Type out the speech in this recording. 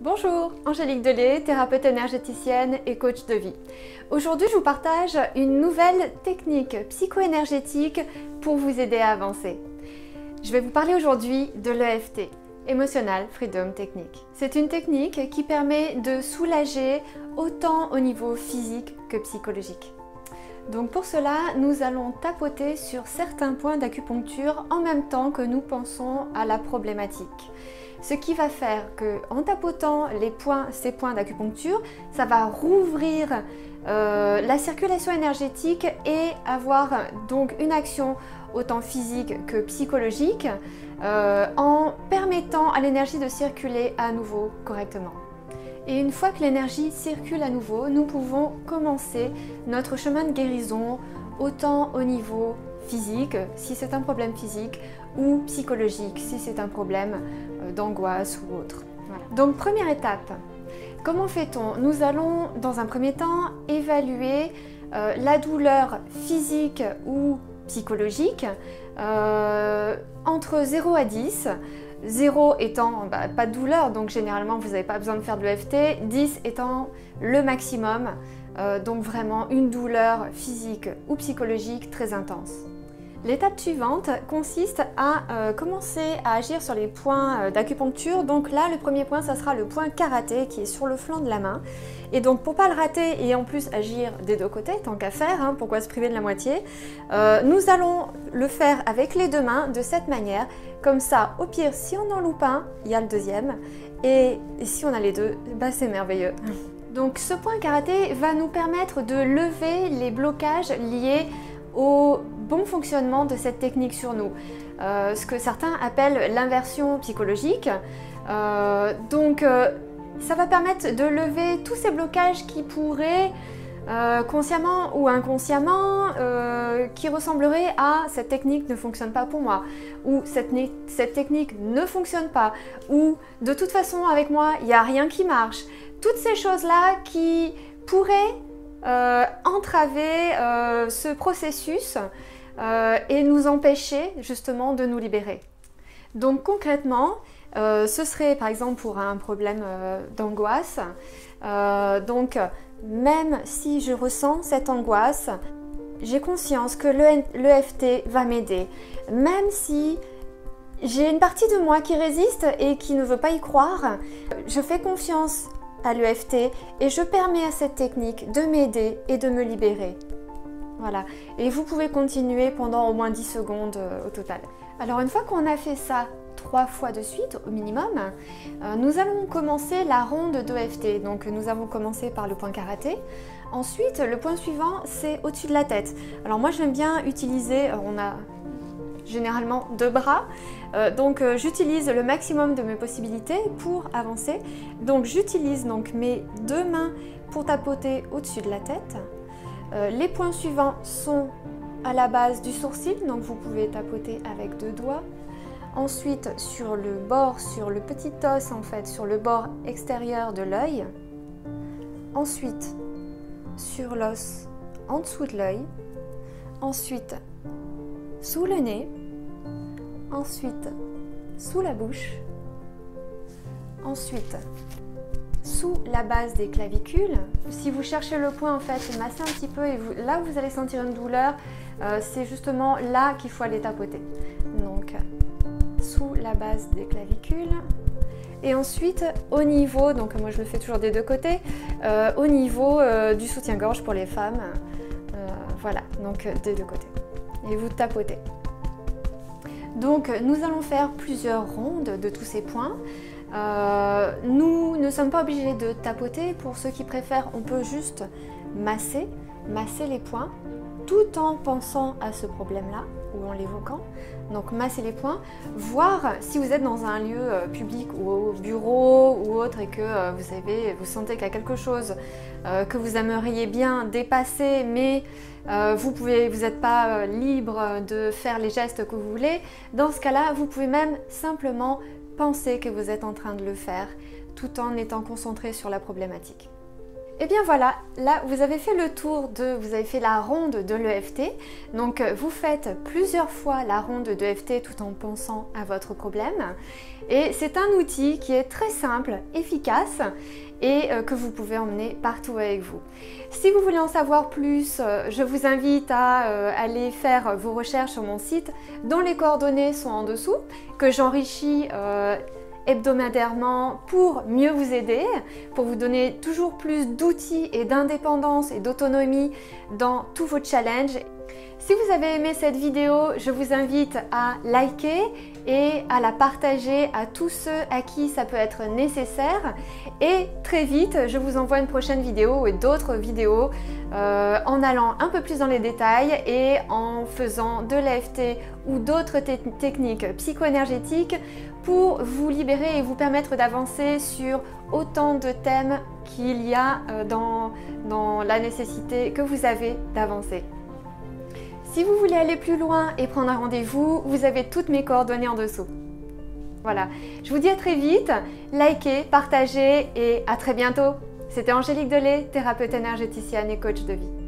Bonjour, Angélique Delay, thérapeute énergéticienne et coach de vie. Aujourd'hui, je vous partage une nouvelle technique psycho-énergétique pour vous aider à avancer. Je vais vous parler aujourd'hui de l'EFT, Emotional Freedom Technique. C'est une technique qui permet de soulager autant au niveau physique que psychologique. Donc pour cela, nous allons tapoter sur certains points d'acupuncture en même temps que nous pensons à la problématique. Ce qui va faire qu'en tapotant ces points d'acupuncture, ça va rouvrir la circulation énergétique et avoir donc une action autant physique que psychologique en permettant à l'énergie de circuler à nouveau correctement. Et une fois que l'énergie circule à nouveau, nous pouvons commencer notre chemin de guérison autant au niveau physique, si c'est un problème physique, ou psychologique, si c'est un problème d'angoisse ou autre. Voilà. Donc première étape, comment fait-on? Nous allons dans un premier temps évaluer la douleur physique ou psychologique entre 0 à 10. 0 étant pas de douleur, donc généralement vous n'avez pas besoin de faire de l'EFT, 10 étant le maximum, donc vraiment une douleur physique ou psychologique très intense. L'étape suivante consiste à commencer à agir sur les points d'acupuncture. Donc là, le premier point, ça sera le point karaté qui est sur le flanc de la main. Et donc pour ne pas le rater et en plus agir des deux côtés, tant qu'à faire, hein, pourquoi se priver de la moitié, nous allons le faire avec les deux mains de cette manière. Comme ça, au pire, si on en loupe un, il y a le deuxième. Et si on a les deux, bah, c'est merveilleux. Donc ce point karaté va nous permettre de lever les blocages liés au bon fonctionnement de cette technique sur nous, ce que certains appellent l'inversion psychologique. Ça va permettre de lever tous ces blocages qui pourraient, consciemment ou inconsciemment, qui ressembleraient à « cette technique ne fonctionne pas pour moi » ou cette technique ne fonctionne pas » ou « de toute façon avec moi il n'y a rien qui marche ». Toutes ces choses-là qui pourraient entraver ce processus et nous empêcher justement de nous libérer. Donc concrètement, ce serait par exemple pour un problème d'angoisse, donc même si je ressens cette angoisse, j'ai conscience que l'EFT va m'aider, même si j'ai une partie de moi qui résiste et qui ne veut pas y croire, je fais confiance à l'EFT et je permets à cette technique de m'aider et de me libérer. Voilà, et vous pouvez continuer pendant au moins 10 secondes au total. Alors une fois qu'on a fait ça 3 fois de suite au minimum, nous allons commencer la ronde d'EFT. Donc nous avons commencé par le point karaté. Ensuite, le point suivant, c'est au-dessus de la tête. Alors moi j'aime bien utiliser, on a généralement 2 bras, donc j'utilise le maximum de mes possibilités pour avancer. Donc j'utilise donc mes 2 mains pour tapoter au-dessus de la tête. Les points suivants sont à la base du sourcil, donc vous pouvez tapoter avec 2 doigts. Ensuite sur le bord, sur le petit os en fait, sur le bord extérieur de l'œil. Ensuite sur l'os en dessous de l'œil. Ensuite sous le nez, ensuite sous la bouche, ensuite sous la base des clavicules. Si vous cherchez le point en fait, massez un petit peu et là vous allez sentir une douleur, c'est justement là qu'il faut aller tapoter. Donc sous la base des clavicules. Et ensuite au niveau, donc moi je le fais toujours des deux côtés, au niveau du soutien-gorge pour les femmes, voilà, donc des deux côtés. Et vous tapotez. Donc nous allons faire plusieurs rondes de tous ces points. Nous ne sommes pas obligés de tapoter. Pour ceux qui préfèrent, on peut juste masser les points tout en pensant à ce problème-là ou en l'évoquant. Donc masser les points, voir si vous êtes dans un lieu public ou au bureau ou autre et que vous sentez qu'il y a quelque chose que vous aimeriez bien dépasser, mais vous n'êtes pas libre de faire les gestes que vous voulez. Dans ce cas-là, vous pouvez même simplement penser que vous êtes en train de le faire tout en étant concentré sur la problématique. Et bien voilà, là vous avez fait le tour vous avez fait la ronde de l'EFT. Donc vous faites plusieurs fois la ronde de l'EFT tout en pensant à votre problème. Et c'est un outil qui est très simple, efficace et que vous pouvez emmener partout avec vous. Si vous voulez en savoir plus, je vous invite à aller faire vos recherches sur mon site dont les coordonnées sont en dessous, que j'enrichis hebdomadairement pour mieux vous aider, pour vous donner toujours plus d'outils et d'indépendance et d'autonomie dans tous vos challenges. Si vous avez aimé cette vidéo, je vous invite à liker et à la partager à tous ceux à qui ça peut être nécessaire. Et très vite, je vous envoie une prochaine vidéo et d'autres vidéos en allant un peu plus dans les détails et en faisant de l'EFT ou d'autres techniques psycho-énergétiques pour vous libérer et vous permettre d'avancer sur autant de thèmes qu'il y a dans la nécessité que vous avez d'avancer. Si vous voulez aller plus loin et prendre un rendez-vous, vous avez toutes mes coordonnées en dessous. Voilà, je vous dis à très vite, likez, partagez et à très bientôt. C'était Angélique Delay, thérapeute énergéticienne et coach de vie.